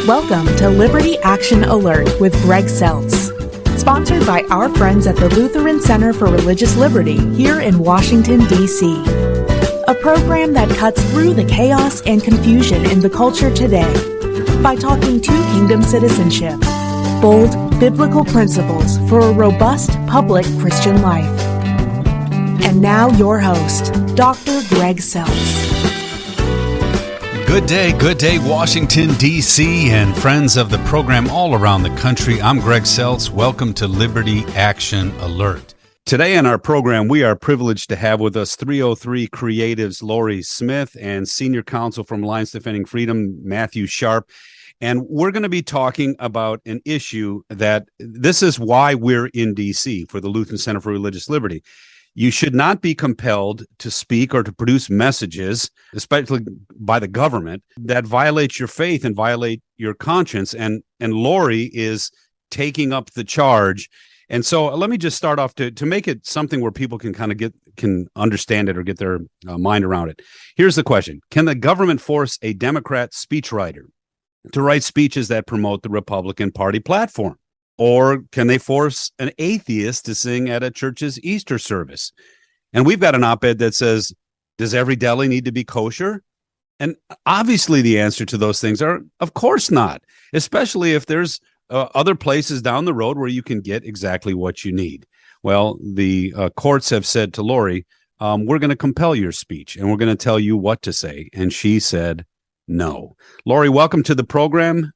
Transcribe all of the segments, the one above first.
Welcome to Liberty Action Alert with Greg Seltz, sponsored by our friends at the Lutheran Center for Religious Liberty here in Washington, D.C. A program that cuts through the chaos and confusion in the culture today by talking to kingdom citizenship, bold biblical principles for a robust public Christian life. And now your host, Dr. Greg Seltz. Good day, Washington, D.C., and friends of the program all around the country. I'm Greg Seltz. Welcome to Liberty Action Alert. Today on our program, we are privileged to have with us 303 Creatives Lorie Smith and Senior Counsel from Alliance Defending Freedom, Matthew Sharp. And we're going to be talking about an issue that this is why we're in D.C. for the Lutheran Center for Religious Liberty. You should not be compelled to speak or to produce messages, especially by the government, that violate your faith and violate your conscience. And Lorie is taking up the charge. And so let me just start off to make it something where people can kind of can understand it or get their mind around it. Here's the question. Can the government force a Democrat speechwriter to write speeches that promote the Republican Party platform? Or can they force an atheist to sing at a church's Easter service? And we've got an op-ed that says, does every deli need to be kosher? And obviously the answer to those things are, of course not, especially if there's other places down the road where you can get exactly what you need. Well, the courts have said to Lorie, we're going to compel your speech and we're going to tell you what to say. And she said no. Lorie, welcome to the program.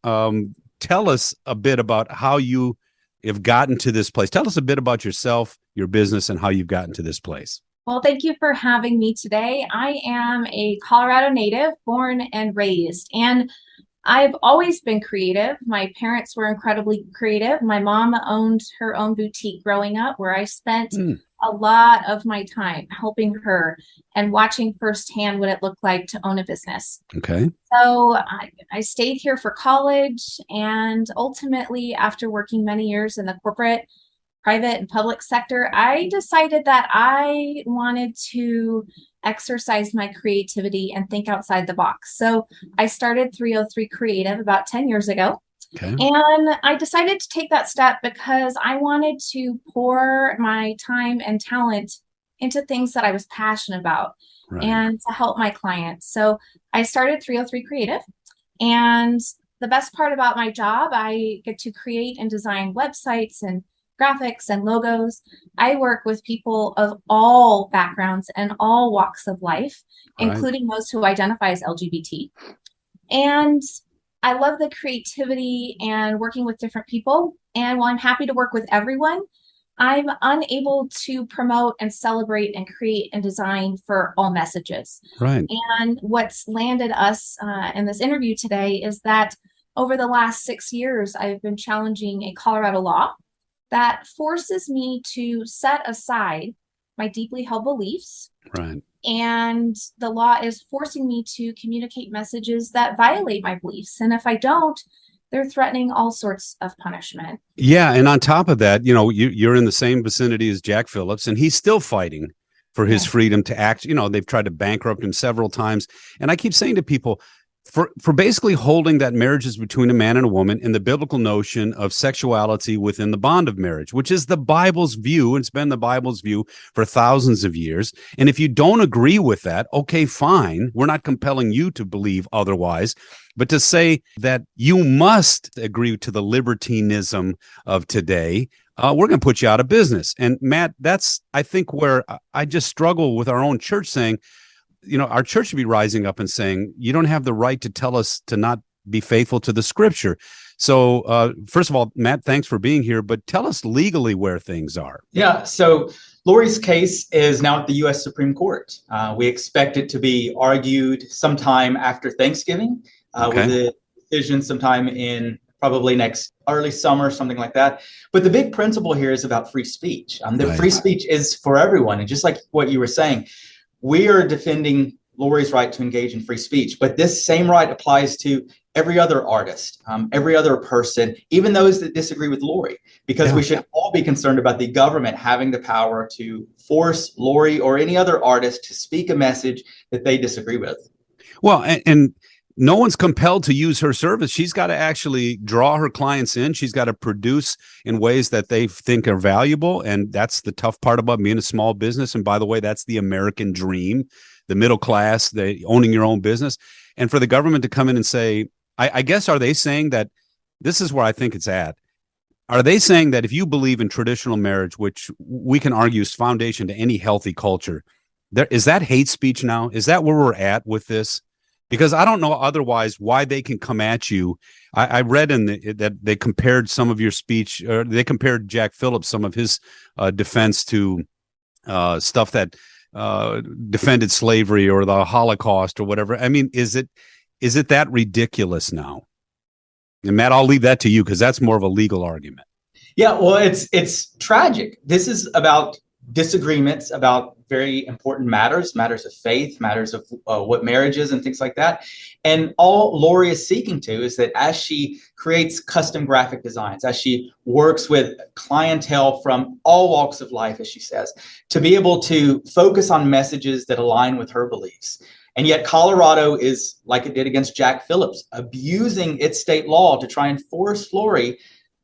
Tell us a bit about how you have gotten to this place. Tell us a bit about yourself, your business, and how you've gotten to this place. Well, thank you for having me today. I am a Colorado native, born and raised, and I've always been creative. My parents were incredibly creative. My mom owned her own boutique growing up, where I spent a lot of my time helping her and watching firsthand what it looked like to own a business. Okay. So I stayed here for college, and ultimately, after working many years in the corporate, private, and public sector, I decided that I wanted to exercise my creativity and think outside the box. So I started 303 Creative about 10 years ago. Okay. And I decided to take that step because I wanted to pour my time and talent into things that I was passionate about and to help my clients. So I started 303 Creative. And the best part about my job, I get to create and design websites and graphics and logos. I work with people of all backgrounds and all walks of life, including those who identify as LGBT. And I love the creativity and working with different people. And while I'm happy to work with everyone, I'm unable to promote and celebrate and create and design for all messages. Right. And what's landed us in this interview today is that over the last 6 years, I've been challenging a Colorado law that forces me to set aside my deeply held beliefs. Right. And the law is forcing me to communicate messages that violate my beliefs. And if I don't, they're threatening all sorts of punishment. Yeah. And on top of that, you're in the same vicinity as Jack Phillips, and he's still fighting for his freedom to act. They've tried to bankrupt him several times. And I keep saying to people, for basically holding that marriage is between a man and a woman and the biblical notion of sexuality within the bond of marriage, which is the Bible's view. And it's been the Bible's view for thousands of years. And if you don't agree with that, okay, fine. We're not compelling you to believe otherwise. But to say that you must agree to the libertinism of today, we're going to put you out of business. And Matt, that's, I think, where I just struggle with our own church saying, our church should be rising up and saying, you don't have the right to tell us to not be faithful to the scripture. So first of all, Matt, thanks for being here, but tell us legally where things are. Yeah, so Lorie's case is now at the U.S. Supreme Court. We expect it to be argued sometime after Thanksgiving, with a decision sometime in probably next early summer, something like that. But the big principle here is about free speech. Free speech is for everyone. And just like what you were saying, we are defending Lorie's right to engage in free speech, but this same right applies to every other artist, every other person, even those that disagree with Lorie, because we should all be concerned about the government having the power to force Lorie or any other artist to speak a message that they disagree with. Well, and no one's compelled to use her service. She's got to actually draw her clients in. She's got to produce in ways that they think are valuable. And that's the tough part about being a small business. And by the way, that's the American dream, the middle class, the owning your own business. And for the government to come in and say, I guess, are they saying that this is where I think it's at? Are they saying that if you believe in traditional marriage, which we can argue is foundation to any healthy culture, is that hate speech now? Is that where we're at with this? Because I don't know otherwise why they can come at you. I read that they compared some of your speech, or they compared Jack Phillips, some of his defense to stuff that defended slavery or the Holocaust or whatever. I mean, is it that ridiculous now? And Matt, I'll leave that to you because that's more of a legal argument. Yeah, well, it's tragic. This is about disagreements about very important matters of faith, matters of what marriage is and things like that. And all Lorie is seeking to is that as she creates custom graphic designs, as she works with clientele from all walks of life, as she says, to be able to focus on messages that align with her beliefs. And yet Colorado is, like it did against Jack Phillips, abusing its state law to try and force Lorie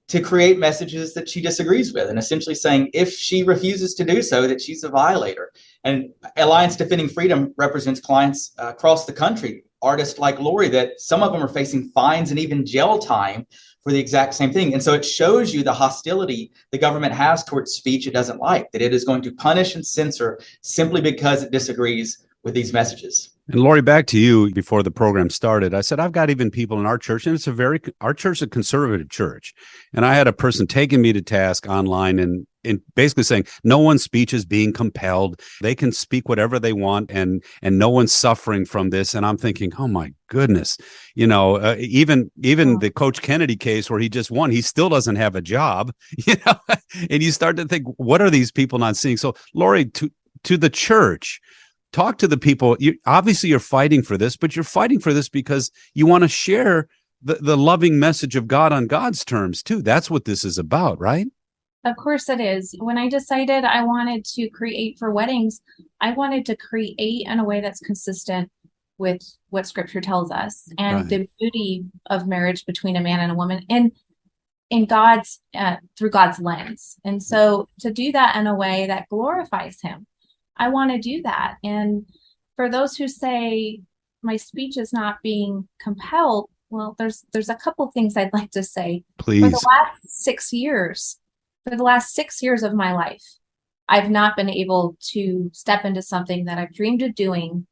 to create messages that she disagrees with, and essentially saying if she refuses to do so, that she's a violator. And Alliance Defending Freedom represents clients across the country, artists like Lorie, that some of them are facing fines and even jail time for the exact same thing. And so it shows you the hostility the government has towards speech it doesn't like, that it is going to punish and censor simply because it disagrees with these messages. And Lorie, back to you before the program started. I said, I've got even people in our church, and our church is a conservative church. And I had a person taking me to task online and basically saying, no one's speech is being compelled. They can speak whatever they want, and no one's suffering from this. And I'm thinking, oh my goodness, even the Coach Kennedy case where he just won, he still doesn't have a job, and you start to think, what are these people not seeing? So Lorie, to the church, talk to the people. Obviously, you're fighting for this, but you're fighting for this because you want to share the loving message of God on God's terms, too. That's what this is about, right? Of course it is. When I decided I wanted to create for weddings, I wanted to create in a way that's consistent with what Scripture tells us and right. The beauty of marriage between a man and a woman and in God's through God's lens. And so to do that in a way that glorifies Him, I want to do that. And for those who say my speech is not being compelled, well, there's a couple things I'd like to say. Please. For the last 6 years of my life, I've not been able to step into something that I've dreamed of doing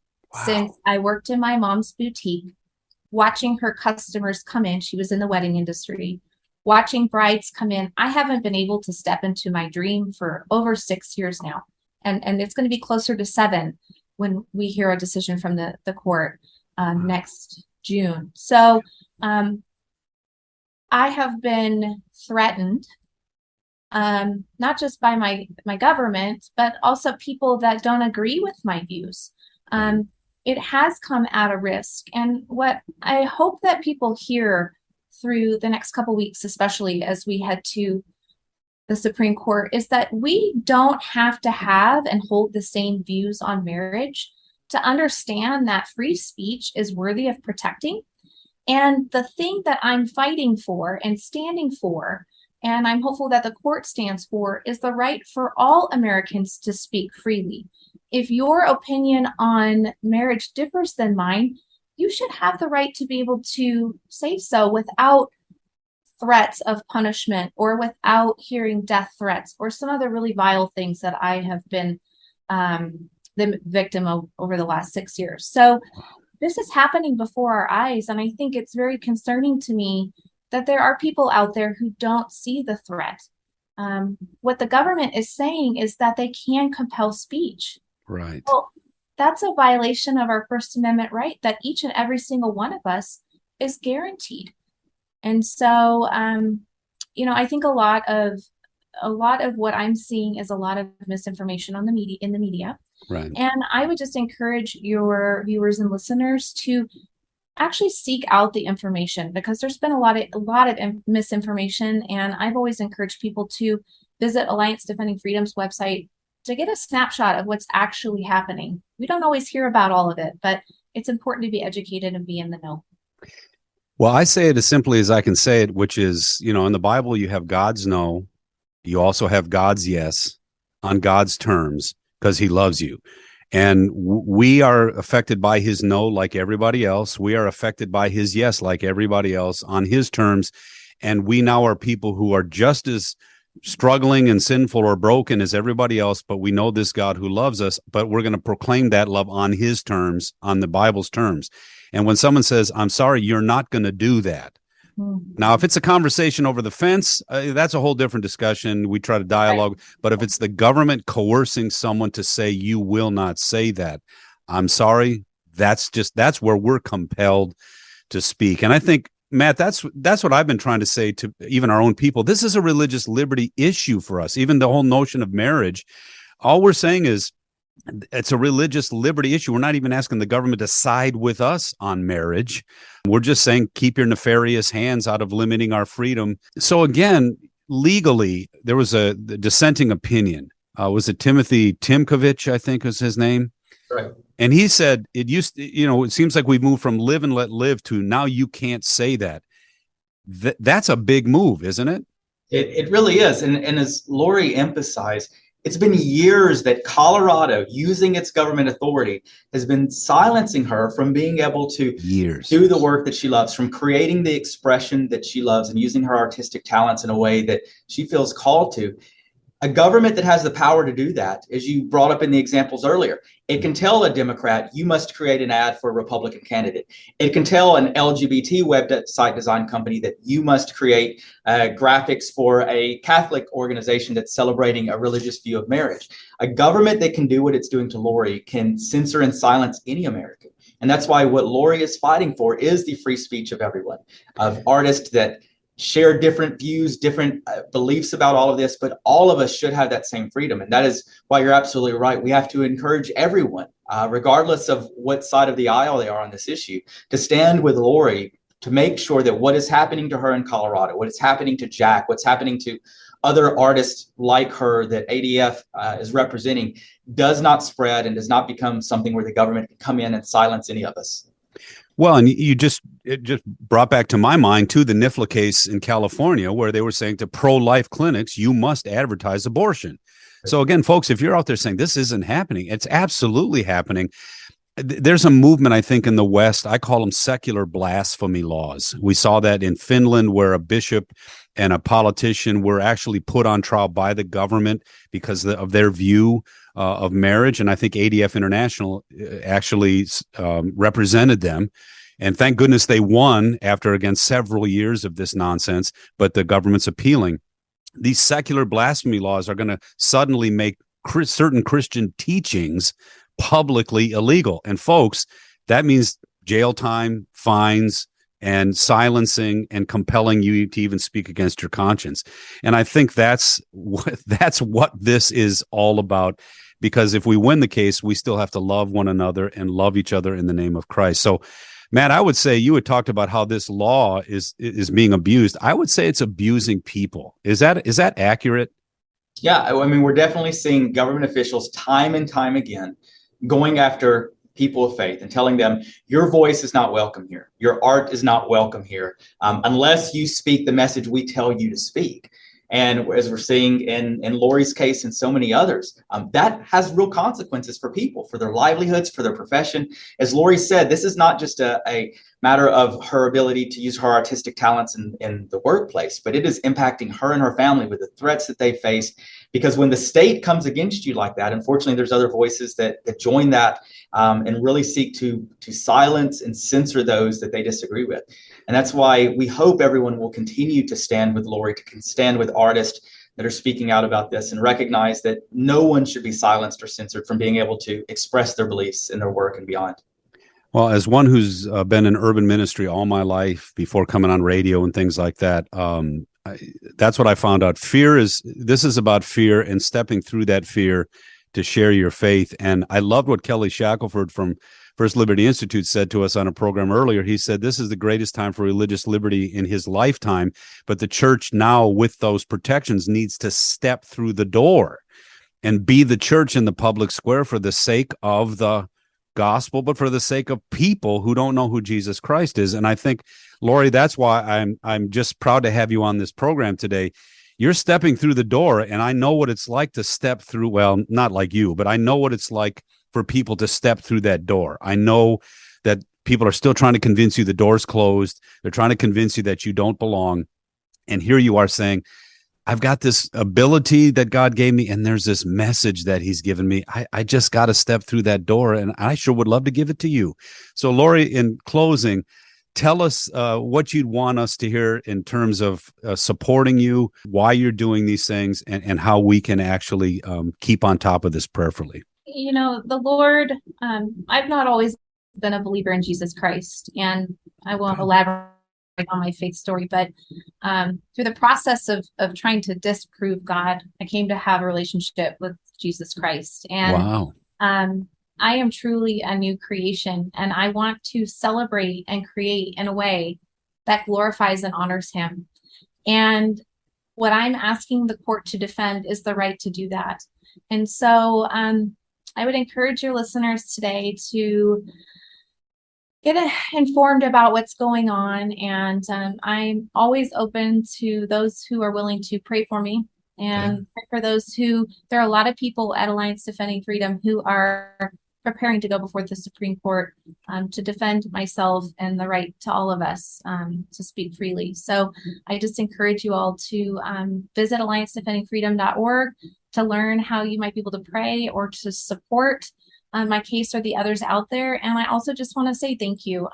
since I worked in my mom's boutique, watching her customers come in. She was in the wedding industry, watching brides come in. I haven't been able to step into my dream for over 6 years now. And it's going to be closer to 7 when we hear a decision from the court next June. So I have been threatened, not just by my government, but also people that don't agree with my views. It has come at a risk. And what I hope that people hear through the next couple weeks, especially as we head to the Supreme Court, is that we don't have to have and hold the same views on marriage to understand that free speech is worthy of protecting. And the thing that I'm fighting for and standing for, and I'm hopeful that the court stands for, is the right for all Americans to speak freely. If your opinion on marriage differs than mine, you should have the right to be able to say so without threats of punishment or without hearing death threats or some other really vile things that I have been the victim of over the last 6 years. So this is happening before our eyes. And I think it's very concerning to me that there are people out there who don't see the threat. What the government is saying is that they can compel speech. Right. Well, that's a violation of our First Amendment right that each and every single one of us is guaranteed. And so, I think a lot of what I'm seeing is a lot of misinformation in the media. Right. And I would just encourage your viewers and listeners to actually seek out the information, because there's been a lot of misinformation. And I've always encouraged people to visit Alliance Defending Freedom's website to get a snapshot of what's actually happening. We don't always hear about all of it, but it's important to be educated and be in the know. Well, I say it as simply as I can say it, which is, in the Bible, you have God's no, you also have God's yes on God's terms because he loves you. And we are affected by his no like everybody else. We are affected by his yes like everybody else on his terms. And we now are people who are just as struggling and sinful or broken as everybody else, but we know this God who loves us, but we're going to proclaim that love on his terms, on the Bible's terms. And when someone says, I'm sorry, you're not going to do that. Now, if it's a conversation over the fence, that's a whole different discussion. We try to dialogue. Right. But if it's the government coercing someone to say, you will not say that, I'm sorry, that's where we're compelled to speak. And I think, Matt, that's what I've been trying to say to even our own people. This is a religious liberty issue for us. Even the whole notion of marriage, all we're saying is it's a religious liberty issue. We're not even asking the government to side with us on marriage. We're just saying keep your nefarious hands out of limiting our freedom. So again, legally, there was a dissenting opinion. Was it Timothy Timkovich, I think was his name? Right. And he said it seems like we've moved from live and let live to now you can't say that. That's a big move, isn't it? It really is. And as Lorie emphasized, it's been years that Colorado, using its government authority, has been silencing her from being able to do the work that she loves, from creating the expression that she loves and using her artistic talents in a way that she feels called to. A government that has the power to do that, as you brought up in the examples earlier, it can tell a Democrat, you must create an ad for a Republican candidate. It can tell an LGBT website design company that you must create graphics for a Catholic organization that's celebrating a religious view of marriage. A government that can do what it's doing to Lorie can censor and silence any American. And that's why what Lorie is fighting for is the free speech of everyone, of artists that share different views, different beliefs about all of this, but all of us should have that same freedom. And that is why you're absolutely right. We have to encourage everyone, regardless of what side of the aisle they are on this issue, to stand with Lorie to make sure that what is happening to her in Colorado, what is happening to Jack, what's happening to other artists like her that ADF is representing does not spread and does not become something where the government can come in and silence any of us. Well, and it just brought back to my mind, too, the NIFLA case in California, where they were saying to pro-life clinics, you must advertise abortion. So again, folks, if you're out there saying this isn't happening, it's absolutely happening. There's a movement, I think, in the West. I call them secular blasphemy laws. We saw that in Finland, where a bishop and a politician were actually put on trial by the government because of their view of marriage. And I think ADF International actually represented them. And thank goodness they won after, again, several years of this nonsense, but the government's appealing. These secular blasphemy laws are going to suddenly make certain Christian teachings publicly illegal. And folks, that means jail time, fines, and silencing and compelling you to even speak against your conscience. And I think that's what this is all about. Because if we win the case, we still have to love one another and love each other in the name of Christ. So, Matt, I would say you had talked about how this law is being abused. I would say it's abusing people. Is that accurate? Yeah, I mean, we're definitely seeing government officials time and time again going after people of faith and telling them your voice is not welcome here. Your art is not welcome here unless you speak the message we tell you to speak. And as we're seeing in Lorie's case and so many others, that has real consequences for people, for their livelihoods, for their profession. As Lorie said, this is not just a matter of her ability to use her artistic talents in the workplace, but it is impacting her and her family with the threats that they face. Because when the state comes against you like that, unfortunately, there's other voices that join that and really seek to silence and censor those that they disagree with. And that's why we hope everyone will continue to stand with Lorie, to stand with artists that are speaking out about this and recognize that no one should be silenced or censored from being able to express their beliefs in their work and beyond. Well, as one who's been in urban ministry all my life before coming on radio and things like that, that's what I found out. This is about fear and stepping through that fear to share your faith. And I loved what Kelly Shackelford from First Liberty Institute said to us on a program earlier. He said this is the greatest time for religious liberty in his lifetime, but the church now with those protections needs to step through the door and be the church in the public square for the sake of the gospel, but for the sake of people who don't know who Jesus Christ is. And I think, Lorie, that's why I'm just proud to have you on this program today. You're stepping through the door, and I know what it's like to step through. Well, not like you, but I know what it's like for people to step through that door. I know that people are still trying to convince you the door's closed. They're trying to convince you that you don't belong. And here you are saying, I've got this ability that God gave me, and there's this message that he's given me. I just got to step through that door, and I sure would love to give it to you. So, Lorie, in closing, tell us what you'd want us to hear in terms of supporting you, why you're doing these things, and how we can actually keep on top of this prayerfully. You know, the Lord, I've not always been a believer in Jesus Christ, and I won't elaborate on my faith story, but through the process of trying to disprove God, I came to have a relationship with Jesus Christ. And wow. I am truly a new creation, and I want to celebrate and create in a way that glorifies and honors him. And what I'm asking the court to defend is the right to do that. And so I would encourage your listeners today to get informed about what's going on. And I'm always open to those who are willing to pray for me and pray for those who, there are a lot of people at Alliance Defending Freedom who are preparing to go before the Supreme Court to defend myself and the right to all of us to speak freely. So I just encourage you all to visit alliancedefendingfreedom.org to learn how you might be able to pray or to support my case or the others out there. And I also just want to say thank you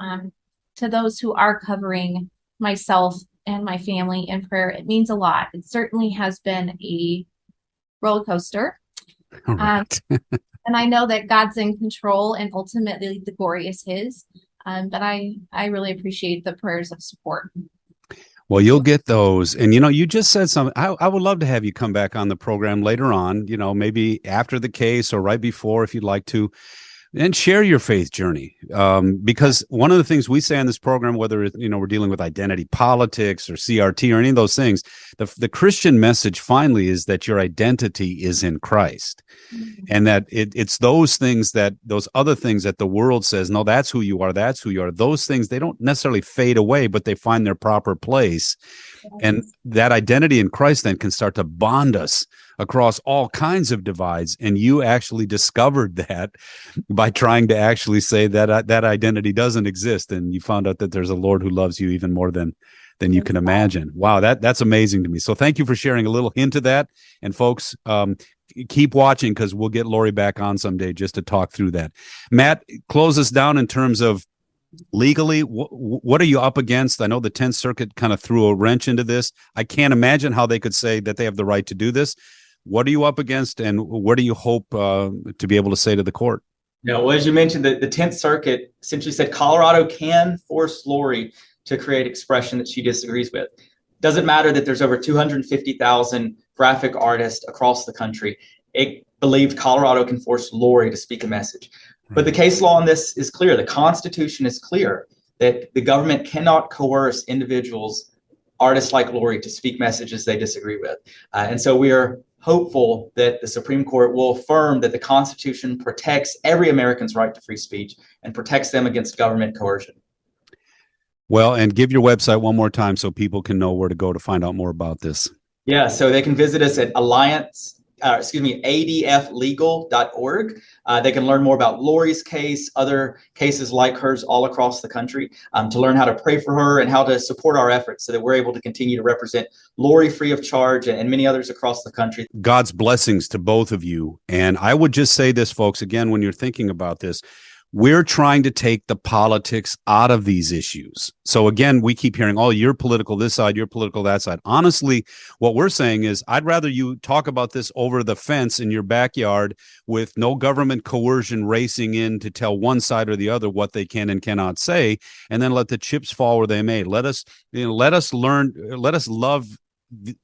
to those who are covering myself and my family in prayer. It means a lot. It certainly has been a roller coaster. All right. And I know that God's in control and ultimately the glory is his. But I really appreciate the prayers of support. Well, you'll get those. And, you just said something. I would love to have you come back on the program later on, maybe after the case or right before, if you'd like to, and share your faith journey. Because one of the things we say on this program, whether we're dealing with identity politics or CRT or any of those things, the Christian message finally is that your identity is in Christ. Mm-hmm. And that it's those things those other things that the world says, no, that's who you are. That's who you are. Those things, they don't necessarily fade away, but they find their proper place. Yes. And that identity in Christ then can start to bond us across all kinds of divides. And you actually discovered that by trying to actually say that that identity doesn't exist. And you found out that there's a Lord who loves you even more than you can imagine. Wow, that's amazing to me. So thank you for sharing a little hint of that. And folks, keep watching, because we'll get Lorie back on someday just to talk through that. Matt, close us down in terms of legally, what are you up against? I know the 10th Circuit kind of threw a wrench into this. I can't imagine how they could say that they have the right to do this. What are you up against, and what do you hope to be able to say to the court? Well, as you mentioned, the 10th Circuit essentially said Colorado can force Lorie to create expression that she disagrees with. Doesn't matter that there's over 250,000 graphic artists across the country. It believed Colorado can force Lorie to speak a message. But the case law on this is clear. The Constitution is clear that the government cannot coerce individuals, artists like Lorie, to speak messages they disagree with. And so we are hopeful that the Supreme Court will affirm that the Constitution protects every American's right to free speech and protects them against government coercion. Well, and give your website one more time so people can know where to go to find out more about this. Yeah, so they can visit us at adflegal.org. They can learn more about Lorie's case, other cases like hers all across the country, to learn how to pray for her and how to support our efforts so that we're able to continue to represent Lorie free of charge and many others across the country. God's blessings to both of you. And I would just say this, folks, again, when you're thinking about this, we're trying to take the politics out of these issues. So again, we keep hearing, oh, you're political this side, you're political that side. Honestly, what we're saying is I'd rather you talk about this over the fence in your backyard with no government coercion racing in to tell one side or the other what they can and cannot say, and then let the chips fall where they may. Let us love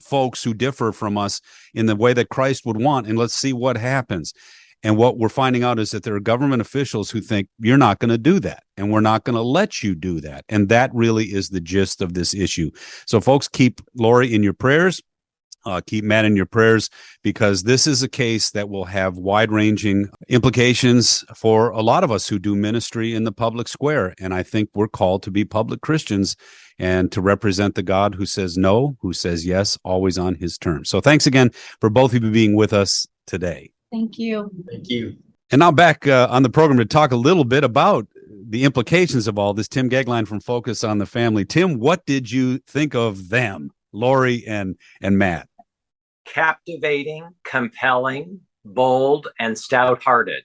folks who differ from us in the way that Christ would want, and let's see what happens. And what we're finding out is that there are government officials who think you're not going to do that, and we're not going to let you do that. And that really is the gist of this issue. So folks, keep Lorie in your prayers. Keep Matt in your prayers, because this is a case that will have wide-ranging implications for a lot of us who do ministry in the public square. And I think we're called to be public Christians and to represent the God who says no, who says yes, always on his terms. So thanks again for both of you being with us today. Thank you. Thank you. And now back on the program to talk a little bit about the implications of all this. Tim Gagline from Focus on the Family. Tim, what did you think of them, Lorie and Matt? Captivating, compelling, bold, and stout-hearted,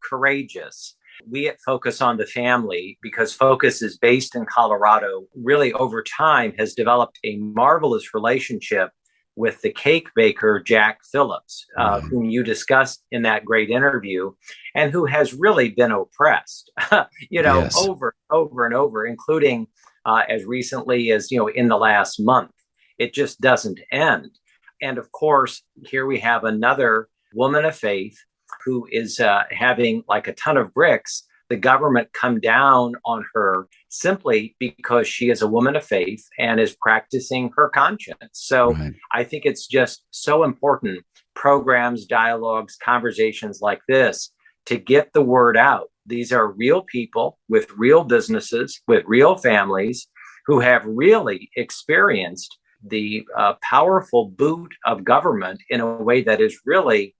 courageous. We at Focus on the Family, because Focus is based in Colorado, really over time has developed a marvelous relationship with the cake baker, Jack Phillips, whom you discussed in that great interview, and who has really been oppressed, yes, over and over, including as recently as, in the last month. It just doesn't end. And of course, here we have another woman of faith who is having like a ton of bricks, the government come down on her simply because she is a woman of faith and is practicing her conscience. So right. I think it's just so important, programs, dialogues, conversations like this, to get the word out. These are real people with real businesses, with real families who have really experienced the powerful boot of government in a way that is really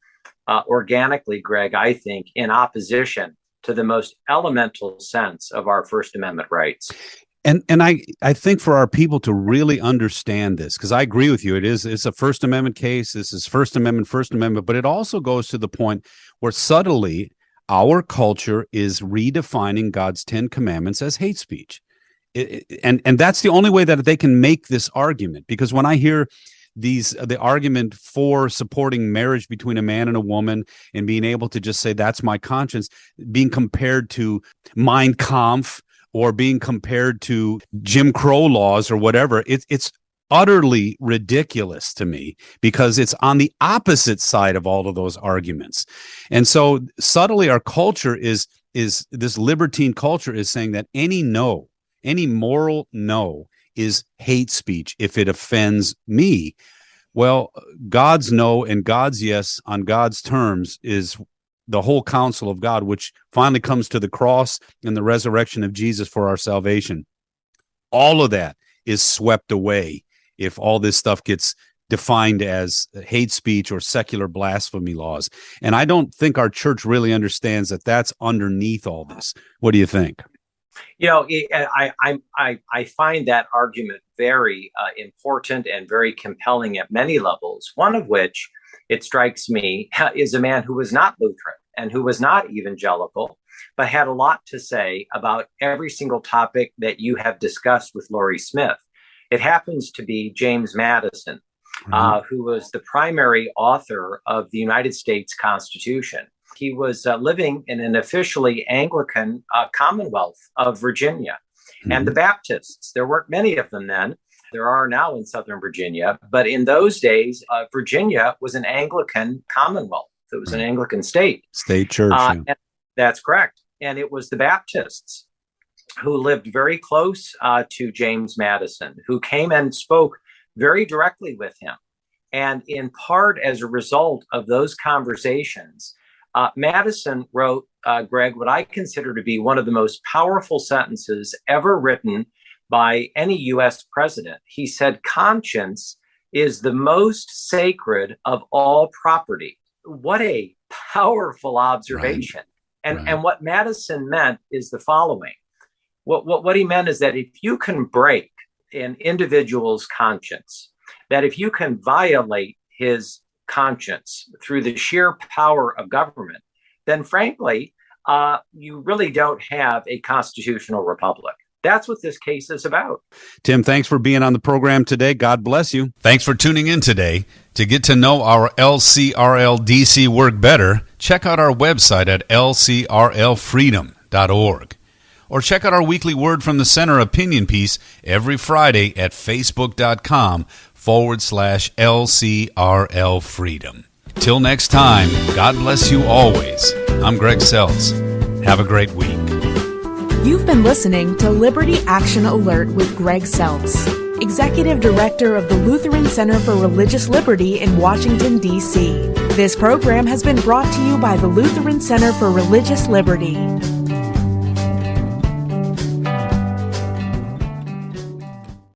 organically, Greg, I think, in opposition to the most elemental sense of our First Amendment rights. And I think for our people to really understand this, because I agree with you, it's a First Amendment case. This is First Amendment, but it also goes to the point where subtly our culture is redefining God's 10 commandments as hate speech. And that's the only way that they can make this argument, because when I hear the argument for supporting marriage between a man and a woman and being able to just say that's my conscience, being compared to Mein Kampf or being compared to Jim Crow laws or whatever, it's utterly ridiculous to me, because it's on the opposite side of all of those arguments. And so subtly our culture is this libertine culture is saying that any moral no is hate speech if it offends me. Well, God's no and God's yes on God's terms is the whole counsel of God, which finally comes to the cross and the resurrection of Jesus for our salvation. All of that is swept away if all this stuff gets defined as hate speech or secular blasphemy laws. And I don't think our church really understands that that's underneath all this. What do you think? I find that argument very important and very compelling at many levels, one of which, it strikes me, is a man who was not Lutheran and who was not evangelical, but had a lot to say about every single topic that you have discussed with Lorie Smith. It happens to be James Madison, who was the primary author of the United States Constitution. He was living in an officially Anglican Commonwealth of Virginia. And the Baptists, there weren't many of them then. There are now in Southern Virginia. But in those days, Virginia was an Anglican Commonwealth. It was an Anglican state. State church. And that's correct. And it was the Baptists who lived very close to James Madison, who came and spoke very directly with him. And in part as a result of those conversations, Madison wrote, Greg, what I consider to be one of the most powerful sentences ever written by any U.S. president. He said, conscience is the most sacred of all property. What a powerful observation. Right. And what Madison meant is the following. What he meant is that if you can break an individual's conscience, that if you can violate his conscience through the sheer power of government, then frankly, you really don't have a constitutional republic. That's what this case is about. Tim, thanks for being on the program today. God bless you. Thanks for tuning in today. To get to know our LCRL-DC work better, check out our website at lcrlfreedom.org. Or check out our weekly Word from the Center opinion piece every Friday at facebook.com/LCRL Freedom. Till next time, God bless you always. I'm Greg Seltz. Have a great week. You've been listening to Liberty Action Alert with Greg Seltz. Executive Director of the Lutheran Center for Religious Liberty in Washington, D.C. This program has been brought to you by the Lutheran Center for Religious Liberty.